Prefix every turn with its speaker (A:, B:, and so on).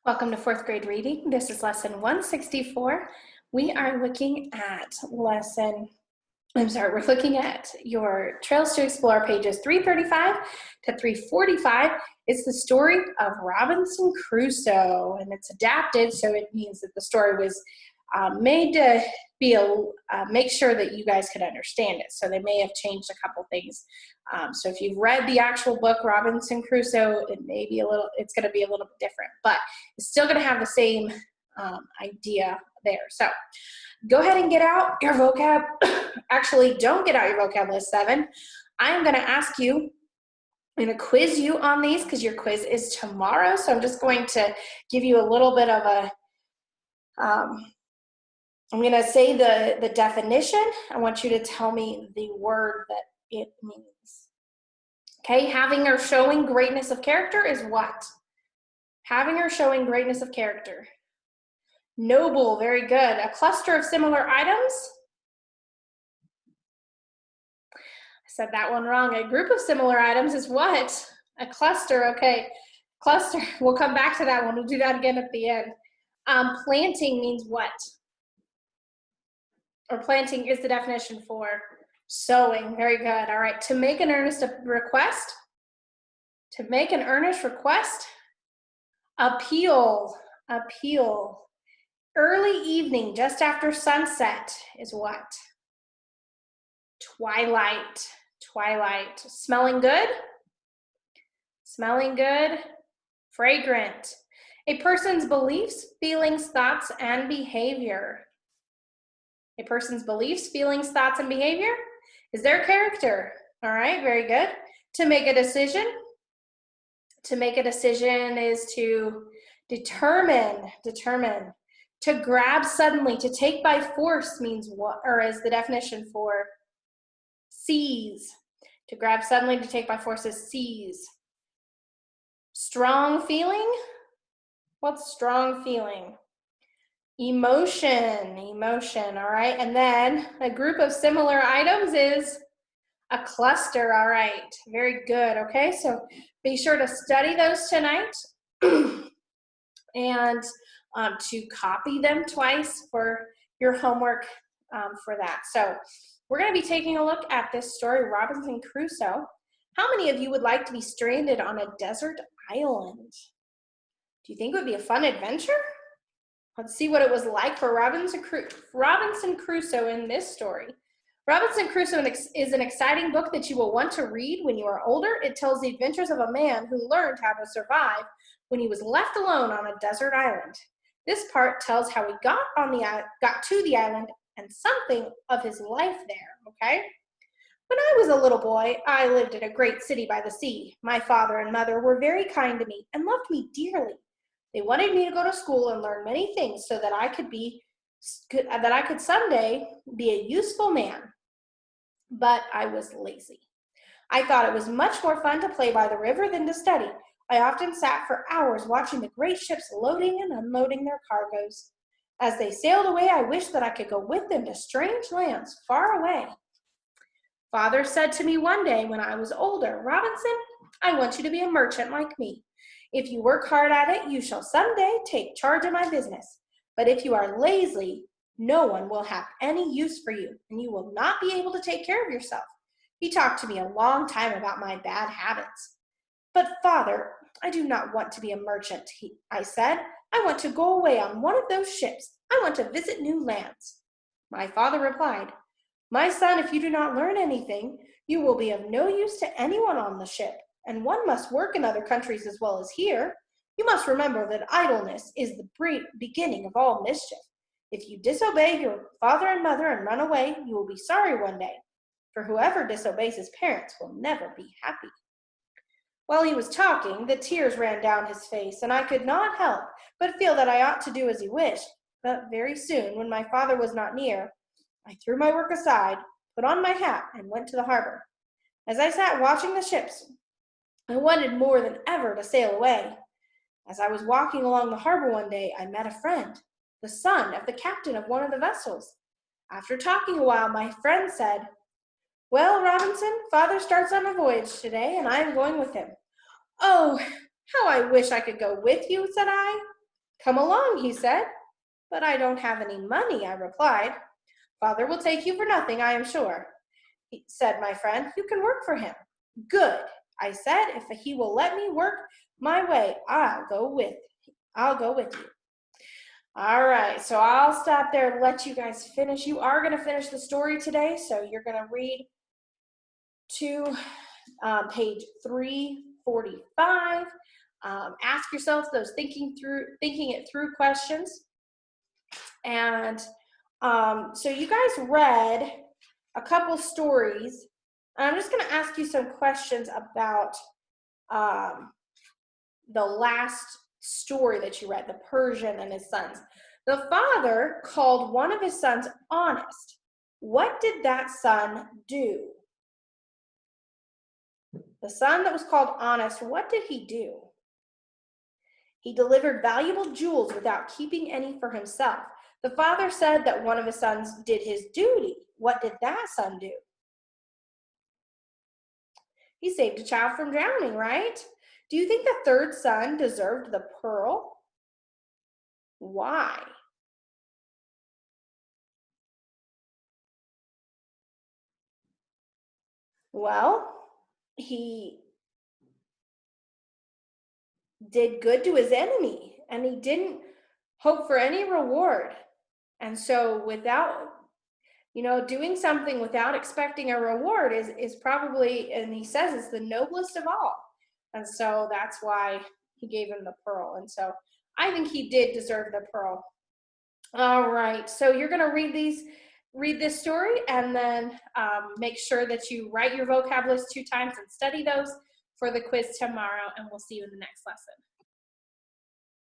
A: Welcome to fourth grade reading. This is lesson 164. We are looking at we're looking at your Trails to Explore pages 335 to 345. It's the story of Robinson Crusoe, and it's adapted, so it means that the story was made to be make sure that you guys could understand it. So they may have changed a couple things. So if you've read the actual book, Robinson Crusoe, it's going to be a little bit different, but it's still going to have the same idea there. So go ahead and get out your vocab. Actually, don't get out your vocab list 7. I'm going to ask you, I'm going to quiz you on these because your quiz is tomorrow. So I'm just going to give you a little bit of a, I'm going to say the definition. I want you to tell me the word that it means. Okay, having or showing greatness of character is what? Having or showing greatness of character. Noble, very good. A cluster of similar items. I said that one wrong. A group of similar items is what? A cluster, okay. Cluster, we'll come back to that one. We'll do that again at the end. Planting means what? Or planting is the definition for sowing. Very good. All right. To make an earnest request. To make an earnest request. Appeal. Appeal. Early evening, just after sunset, is what? Twilight. Twilight. Smelling good. Smelling good. Fragrant. A person's beliefs, feelings, thoughts, and behavior. A person's beliefs, feelings, thoughts, and behavior is their character. All right, very good. To make a decision. To make a decision is to determine. To grab suddenly, to take by force means what, or is the definition for seize. To grab suddenly, to take by force is seize. Strong feeling. What's strong feeling? Emotion, all right. And then a group of similar items is a cluster, all right. Very good, okay. So be sure to study those tonight and to copy them twice for your homework for that. So we're going to be taking a look at this story, Robinson Crusoe. How many of you would like to be stranded on a desert island? Do you think it would be a fun adventure? Let's see what it was like for Robinson Crusoe in this story. Robinson Crusoe is an exciting book that you will want to read when you are older. It tells the adventures of a man who learned how to survive when he was left alone on a desert island. This part tells how he got to the island and something of his life there, okay? When I was a little boy, I lived in a great city by the sea. My father and mother were very kind to me and loved me dearly. They wanted me to go to school and learn many things so that I could someday be a useful man. But I was lazy. I thought it was much more fun to play by the river than to study. I often sat for hours watching the great ships loading and unloading their cargoes. As they sailed away, I wished that I could go with them to strange lands far away. Father said to me one day when I was older, "Robinson, I want you to be a merchant like me. If you work hard at it, you shall someday take charge of my business. But if you are lazy, no one will have any use for you, and you will not be able to take care of yourself." He talked to me a long time about my bad habits. "But Father, I do not want to be a merchant," I said. "I want to go away on one of those ships. I want to visit new lands." My father replied, "My son, if you do not learn anything, you will be of no use to anyone on the ship. And one must work in other countries as well as here. You must remember that idleness is the beginning of all mischief. If you disobey your father and mother and run away, you will be sorry one day. For whoever disobeys his parents will never be happy." While he was talking, the tears ran down his face, and I could not help but feel that I ought to do as he wished. But very soon, when my father was not near, I threw my work aside, put on my hat, and went to the harbor. As I sat watching the ships, I wanted more than ever to sail away. As I was walking along the harbor one day, I met a friend, the son of the captain of one of the vessels. After talking a while, my friend said, "Well, Robinson, Father starts on a voyage today, and I am going with him." "Oh, how I wish I could go with you," said I. Come along, he said. But I don't have any money, I replied. Father will take you for nothing, I am sure, said my friend. You can work for him. Good, I said. If he will let me work my way, I'll go with you. All right, so I'll stop there and let you guys finish. You are going to finish the story today, so you're going to read to page 345. Ask yourself those thinking it through questions. And so you guys read a couple stories. I'm just going to ask you some questions about the last story that you read, the Persian and His Sons. The father called one of his sons honest. What did that son do? The son that was called honest, what did he do? He delivered valuable jewels without keeping any for himself. The father said that one of his sons did his duty. What did that son do? He saved a child from drowning, right? Do you think the third son deserved the pearl? Why? Well, he did good to his enemy, and he didn't hope for any reward. And so without, doing something without expecting a reward is probably, and he says it's the noblest of all. And so that's why he gave him the pearl. And so I think he did deserve the pearl. All right, so you're going to read this story, and then make sure that you write your vocab list 2 times and study those for the quiz tomorrow, and we'll see you in the next lesson.